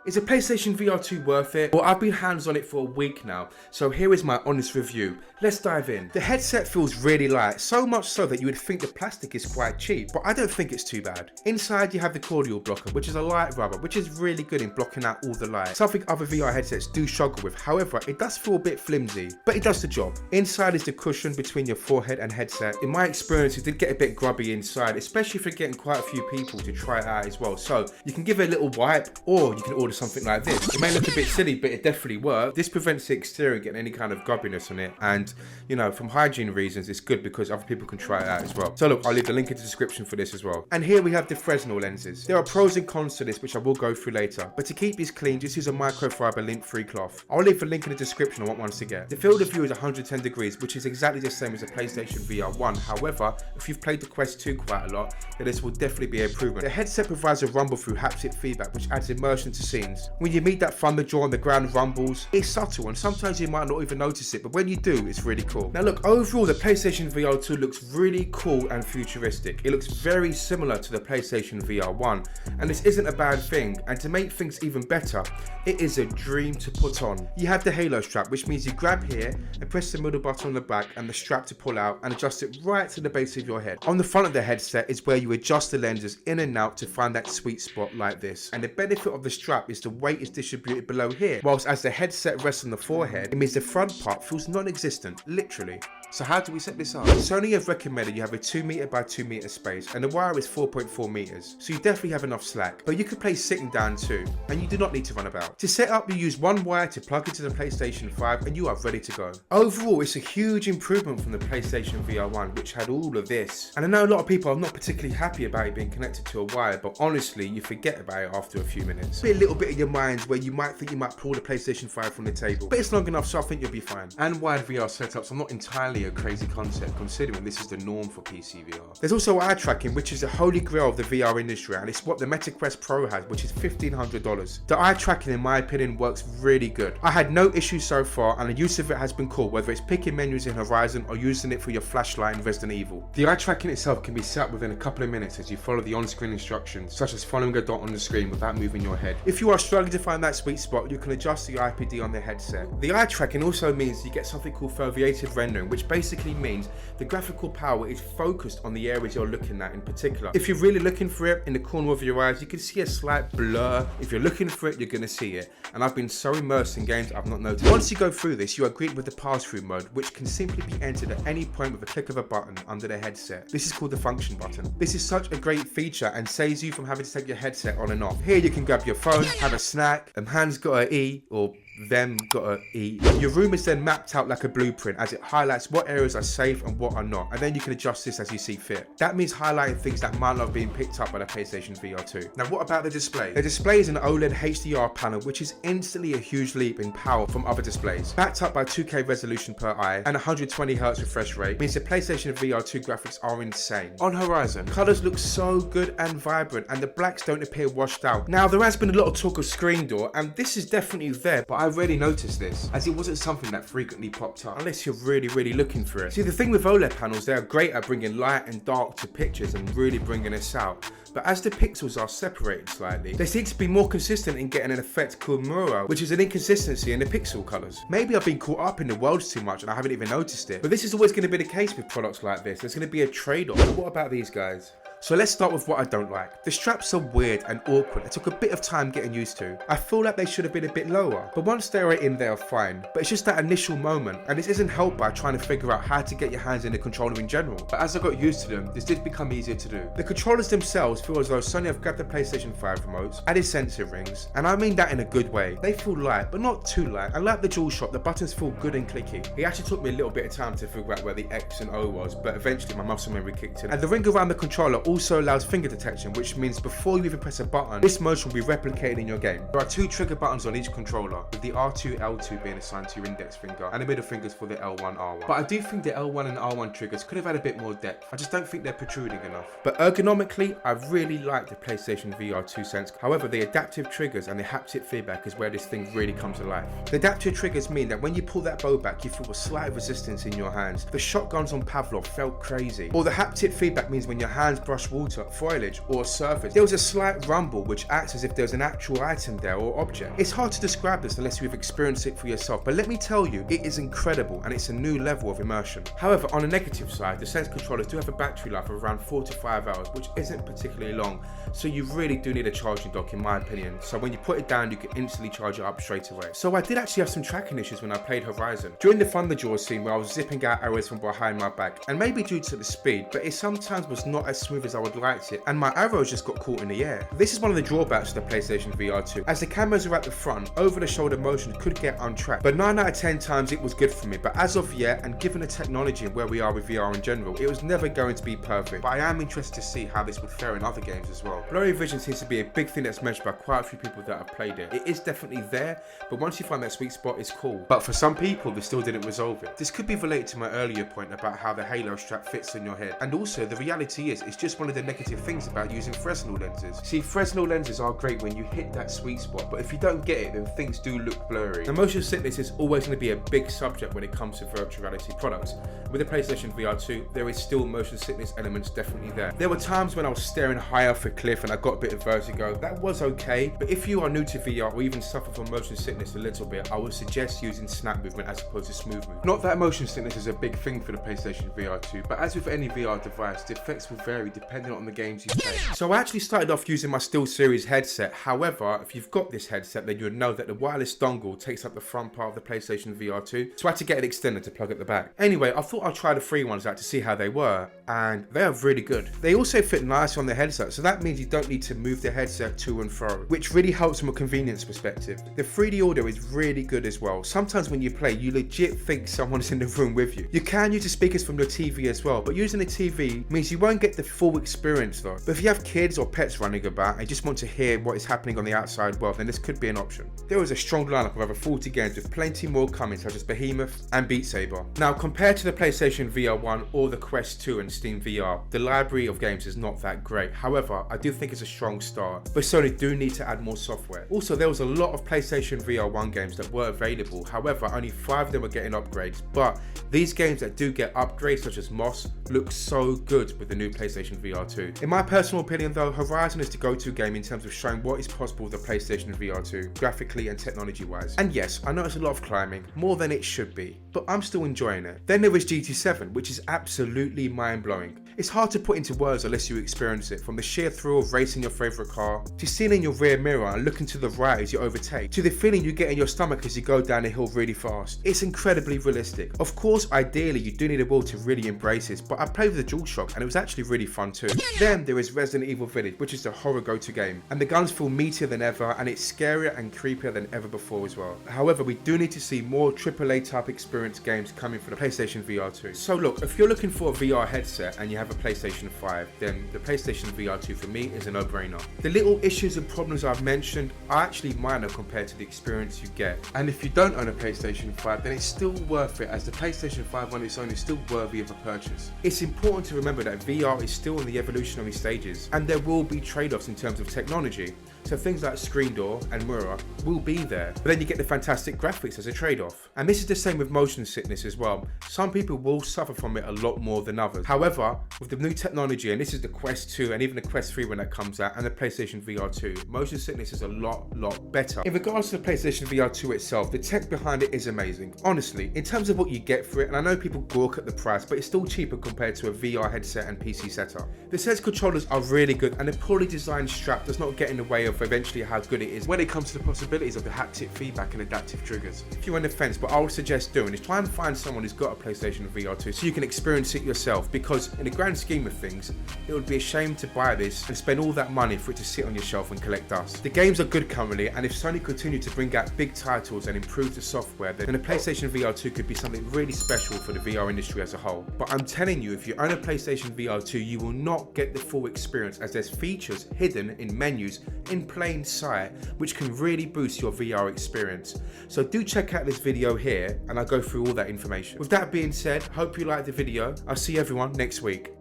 Is a PlayStation VR 2 worth it? Well, I've been hands on it for a week now, so here is my honest review. Let's dive in. The headset feels really light, so much so that you would think the plastic is quite cheap, but I don't think it's too bad. Inside you have the cordial blocker, which is a light rubber, which is really good in blocking out all the light. Something other VR headsets do struggle with, however, it does feel a bit flimsy, but it does the job. Inside is the cushion between your forehead and headset. In my experience, it did get a bit grubby inside, especially if you're getting quite a few people to try it out as well. So you can give it a little wipe, or you can order something like this. It may look a bit silly, but it definitely works. This prevents the exterior getting any kind of grubbiness on it, and you know, from hygiene reasons, it's good because other people can try it out as well. So look, I'll leave the link in the description for this as well. And here we have the Fresnel lenses. There are pros and cons to this, which I will go through later, but to keep these clean, just use a microfiber lint-free cloth. I'll leave the link in the description on what ones to get. The field of view is 110 degrees, which is exactly the same as the PlayStation VR 1. However, if you've played the Quest 2 quite a lot, then this will definitely be an improvement. The headset provides a rumble through haptic feedback, which adds immersion to scenes. When you meet that thunder jaw on the ground rumbles, it's subtle and sometimes you might not even notice it, but when you do, it's really cool. Now look, overall the PlayStation VR 2 looks really cool and futuristic. It looks very similar to the PlayStation VR 1, and this isn't a bad thing, and to make things even better, it is a dream to put on. You have the Halo strap, which means you grab here and press the middle button on the back and the strap to pull out and adjust it right to the base of your head. On the front of the headset is where you adjust the lenses in and out to find that sweet spot like this. And the benefit of the strap is the weight is distributed below here, whilst as the headset rests on the forehead, it means the front part feels non-existent, literally. So how do we set this up? Sony have recommended you have a 2 meter by 2 meter space, and the wire is 4.4 meters, so you definitely have enough slack, but you could play sitting down too, and you do not need to run about. To set up, you use one wire to plug into the PlayStation 5 and you are ready to go. Overall, it's a huge improvement from the PlayStation VR 1, which had all of this. And I know a lot of people are not particularly happy about it being connected to a wire, but honestly, you forget about it after a few minutes. Be a little bit in your minds where you might think you might pull the PlayStation 5 from the table, but it's long enough, so I think you'll be fine. And wired VR setups are not entirely a crazy concept considering this is the norm for PC VR. There's also eye tracking, which is the holy grail of the VR industry, and it's what the Meta Quest Pro has, which is $1,500. The eye tracking in my opinion works really good. I had no issues so far, and the use of it has been cool, whether it's picking menus in Horizon or using it for your flashlight in Resident Evil. The eye tracking itself can be set up within a couple of minutes as you follow the on-screen instructions, such as following a dot on the screen without moving your head. If you are struggling to find that sweet spot, you can adjust the IPD on the headset. The eye tracking also means you get something called Foveated rendering, which basically means the graphical power is focused on the areas you're looking at in particular. If you're really looking for it in the corner of your eyes, you can see a slight blur. If you're looking for it, you're going to see it. And I've been so immersed in games I've not noticed. Once you go through this, you are greeted with the pass-through mode, which can simply be entered at any point with a click of a button under the headset. This is called the function button. This is such a great feature and saves you from having to take your headset on and off. Here you can grab your phone, have a snack, hands got a E, or them gotta eat. Your room is then mapped out like a blueprint as it highlights what areas are safe and what are not, and then you can adjust this as you see fit. That means highlighting things that might not have been picked up by the PlayStation VR 2. Now what about the display? The display is an OLED HDR panel, which is instantly a huge leap in power from other displays. Backed up by 2K resolution per eye and 120Hz refresh rate means the PlayStation VR 2 graphics are insane. On Horizon, colours look so good and vibrant, and the blacks don't appear washed out. Now there has been a lot of talk of screen door, and this is definitely there, but I really noticed this, as it wasn't something that frequently popped up unless you're really looking for it. See, the thing with OLED panels, they are great at bringing light and dark to pictures and really bringing this out. But as the pixels are separated slightly, they seem to be more consistent in getting an effect called Muro, which is an inconsistency in the pixel colours. Maybe I've been caught up in the worlds too much and I haven't even noticed it. But this is always going to be the case with products like this. There's going to be a trade-off. And what about these guys? So let's start with what I don't like. The straps are weird and awkward. It took a bit of time getting used to. I feel like they should have been a bit lower, but once they are in, they are fine. But it's just that initial moment, and this isn't helped by trying to figure out how to get your hands in the controller in general. But as I got used to them, this did become easier to do. The controllers themselves feel as though Sony have grabbed the PlayStation 5 remotes, added sensor rings, and I mean that in a good way. They feel light, but not too light. And like the DualShock, the buttons feel good and clicky. It actually took me a little bit of time to figure out where the X and O was, but eventually my muscle memory kicked in. And the ring around the controller also allows finger detection, which means before you even press a button, this motion will be replicated in your game. There are 2 trigger buttons on each controller, with the R2, L2 being assigned to your index finger, and the middle fingers for the L1, R1. But I do think the L1 and R1 triggers could have had a bit more depth. I just don't think they're protruding enough. But ergonomically, I really like the PlayStation VR 2 Sense. However, the adaptive triggers and the haptic feedback is where this thing really comes to life. The adaptive triggers mean that when you pull that bow back, you feel a slight resistance in your hands. The shotguns on Pavlov felt crazy. Or the haptic feedback means when your hands brush rush water, foliage, or a surface, there was a slight rumble which acts as if there's an actual item there or object. It's hard to describe this unless you've experienced it for yourself, but let me tell you, it is incredible and it's a new level of immersion. However, on the negative side, the Sense controllers do have a battery life of around 4 to 5 hours, which isn't particularly long, so you really do need a charging dock in my opinion. So when you put it down, you can instantly charge it up straight away. So I did actually have some tracking issues when I played Horizon. During the Thunderjaw scene where I was zipping out arrows from behind my back, and maybe due to the speed, but it sometimes was not as smooth as I would like it, and my arrows just got caught in the air. This is one of the drawbacks of the PlayStation VR 2. As the cameras are at the front, over the shoulder motion could get untracked, but 9 out of 10 times it was good for me. But as of yet, and given the technology and where we are with VR in general, it was never going to be perfect, but I am interested to see how this would fare in other games as well. Blurry vision seems to be a big thing that's mentioned by quite a few people that have played it. It is definitely there, but once you find that sweet spot, it's cool. But for some people, they still didn't resolve it. This could be related to my earlier point about how the Halo strap fits on your head, and also the reality is, it's just one of the negative things about using Fresnel lenses. See, Fresnel lenses are great when you hit that sweet spot, but if you don't get it, then things do look blurry. Now, motion sickness is always going to be a big subject when it comes to virtual reality products. With the PlayStation VR 2, there is still motion sickness elements definitely there. There were times when I was staring high off a cliff and I got a bit of vertigo. That was okay, but if you are new to VR or even suffer from motion sickness a little bit, I would suggest using snap movement as opposed to smooth movement. Not that motion sickness is a big thing for the PlayStation VR 2, but as with any VR device, the effects will vary depending on the games you play. So I actually started off using my SteelSeries headset. However, if you've got this headset, then you would know that the wireless dongle takes up the front part of the PlayStation VR 2, so I had to get an extender to plug at the back. Anyway, I thought I'd try the free ones out to see how they were, and they are really good. They also fit nice on the headset, so that means you don't need to move the headset to and fro, which really helps from a convenience perspective. The 3D audio is really good as well. Sometimes when you play, you legit think someone's in the room with you. You can use the speakers from your TV as well, but using the TV means you won't get the full experience though. But if you have kids or pets running about and just want to hear what is happening on the outside world, then this could be an option. There is a strong lineup of over 40 games with plenty more coming, such as Behemoth and Beat Saber. Now, compared to the PlayStation VR 1 or the Quest 2 and Steam VR, the library of games is not that great. However, I do think it's a strong start, but Sony do need to add more software. Also, there was a lot of PlayStation VR 1 games that were available. However, only 5 of them were getting upgrades, but these games that do get upgrades, such as Moss, look so good with the new PlayStation VR 2. In my personal opinion though, Horizon is the go-to game in terms of showing what is possible with the PlayStation VR 2, graphically and technology wise. And yes, I know it's a lot of climbing, more than it should be, but I'm still enjoying it. Then there is GT7, which is absolutely mind-blowing. It's hard to put into words unless you experience it, from the sheer thrill of racing your favourite car, to seeing in your rear mirror and looking to the right as you overtake, to the feeling you get in your stomach as you go down a hill really fast. It's incredibly realistic. Of course, ideally you do need a will to really embrace this, but I played with the DualShock and it was actually really fun too. Then there is Resident Evil Village, which is the horror go-to game, and the guns feel meatier than ever and it's scarier and creepier than ever before as well. However, we do need to see more AAA type experience games coming for the PlayStation VR 2. So look, if you're looking for a VR headset and you have a PlayStation 5, then the PlayStation VR 2 for me is a no-brainer. The little issues and problems I've mentioned are actually minor compared to the experience you get. And if you don't own a PlayStation 5, then it's still worth it, as the PlayStation 5 on its own is still worthy of a purchase. It's important to remember that VR is still in the evolutionary stages, and there will be trade-offs in terms of technology. So things like screen door and mirror will be there, but then you get the fantastic graphics as a trade-off. And this is the same with motion sickness as well. Some people will suffer from it a lot more than others. However, with the new technology, and this is the Quest 2 and even the Quest 3 when that comes out, and the PlayStation VR 2, motion sickness is a lot better. In regards to the PlayStation VR 2 itself, the tech behind it is amazing. Honestly, in terms of what you get for it, and I know people gawk at the price, but it's still cheaper compared to a VR headset and PC setup. The Sense controllers are really good, and the poorly designed strap does not get in the way of eventually how good it is when it comes to the possibilities of the haptic feedback and adaptive triggers. If you're on the fence, what I would suggest doing is try and find someone who's got a PlayStation VR 2 so you can experience it yourself, because in the grand scheme of things, it would be a shame to buy this and spend all that money for it to sit on your shelf and collect dust. The games are good currently, and if Sony continue to bring out big titles and improve the software, then the PlayStation VR 2 could be something really special for the VR industry as a whole. But I'm telling you, if you own a PlayStation VR 2, you will not get the full experience, as there's features hidden in menus in plain sight which can really boost your VR experience. So do check out this video here and I'll go through all that information. With that being said, hope you liked the video. I'll see everyone next week.